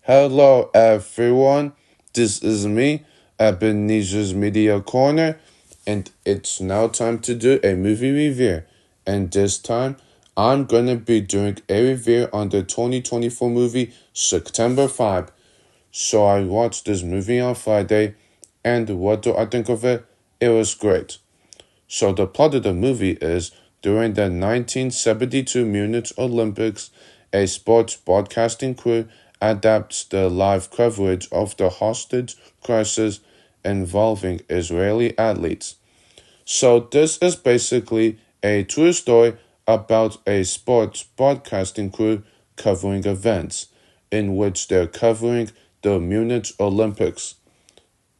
Hello, everyone. This is me, Ebenezer's Media Corner, and it's now time to do a movie review. And this time, I'm gonna be doing a review on the 2024 movie September 5. So I watched this movie on Friday, and what do I think of it? It was great. So the plot of the movie is during the 1972 Munich Olympics, a sports broadcasting crew adapts the live coverage of the hostage crisis involving Israeli athletes. So this is basically a true story about a sports broadcasting crew covering events in which they're covering the Munich Olympics,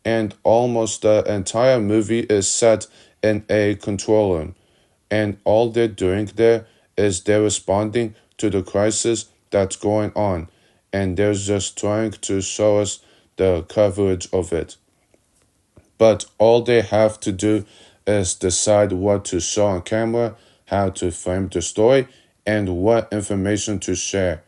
and almost the entire movie is set in a control room, and all they're doing there is they're responding to the crisis that's going on, and they're just trying to show us the coverage of it. But all they have to do is decide what to show on camera, how to frame the story, and what information to share.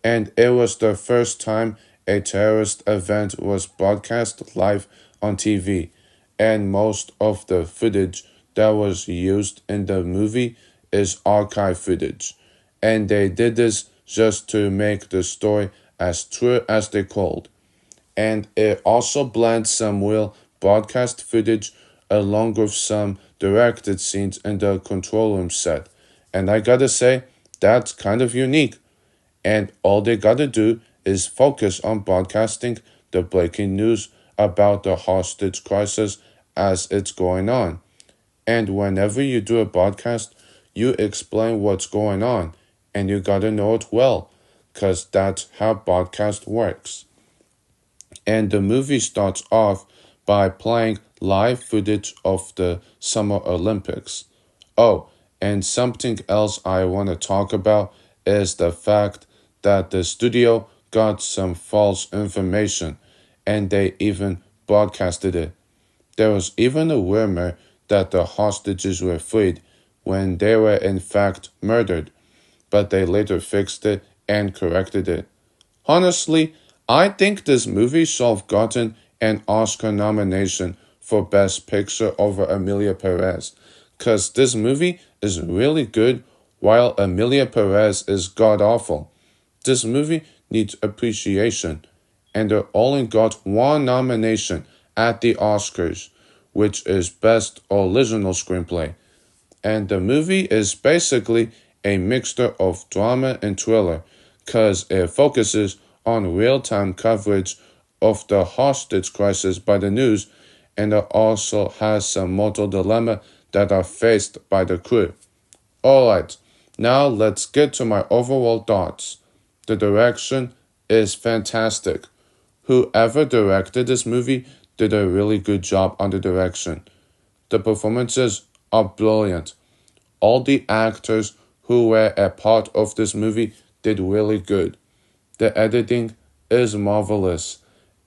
And it was the first time a terrorist event was broadcast live on TV, and most of the footage that was used in the movie is archive footage. And they did this just to make the story as true as they could. And it also blends some real broadcast footage along with some directed scenes in the control room set. And I gotta say, that's kind of unique, and all they gotta do is focus on broadcasting the breaking news about the hostage crisis as it's going on. And whenever you do a broadcast, you explain what's going on, and you gotta know it well, because that's how broadcast works. And the movie starts off by playing live footage of the Summer Olympics. Oh, and something else I want to talk about is the fact that the studio got some false information, and they even broadcasted it. There was even a rumor that the hostages were freed when they were in fact murdered, but they later fixed it and corrected it. Honestly, I think this movie should have gotten an Oscar nomination for Best Picture over Emilia Perez, because this movie is really good while Emilia Perez is god awful. This movie needs appreciation, and it only got one nomination at the Oscars, which is Best Original Screenplay. And the movie is basically a mixture of drama and thriller, because it focuses on real-time coverage of the hostage crisis by the news, and it also has some mortal dilemma that are faced by the crew. Alright, now let's get to my overall thoughts. The direction is fantastic. Whoever directed this movie did a really good job on the direction. The performances are brilliant. All the actors who were a part of this movie did really good. The editing is marvelous.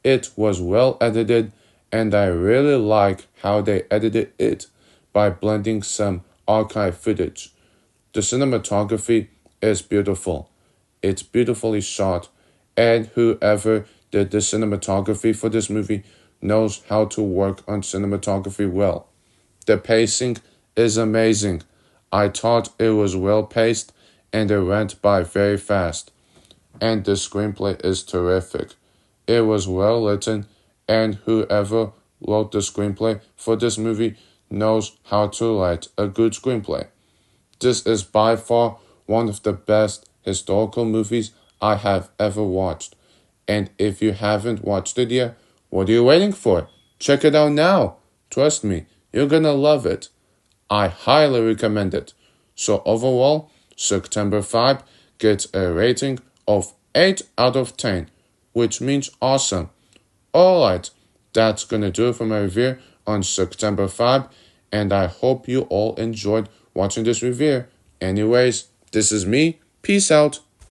It was well edited, and I really like how they edited it by blending some archive footage. The cinematography is beautiful. It's beautifully shot, and whoever did the cinematography for this movie knows how to work on cinematography well. The pacing is amazing. I thought it was well paced, and it went by very fast. And the screenplay is terrific. It was well written, and whoever wrote the screenplay for this movie knows how to write a good screenplay. This is by far one of the best historical movies I have ever watched. And if you haven't watched it yet, what are you waiting for? Check it out now. Trust me, you're gonna love it. I highly recommend it. So overall, September 5 gets a rating of 8 out of 10, which means awesome. Alright, that's gonna do it for my review on September 5, and I hope you all enjoyed watching this review. Anyways, this is me. Peace out.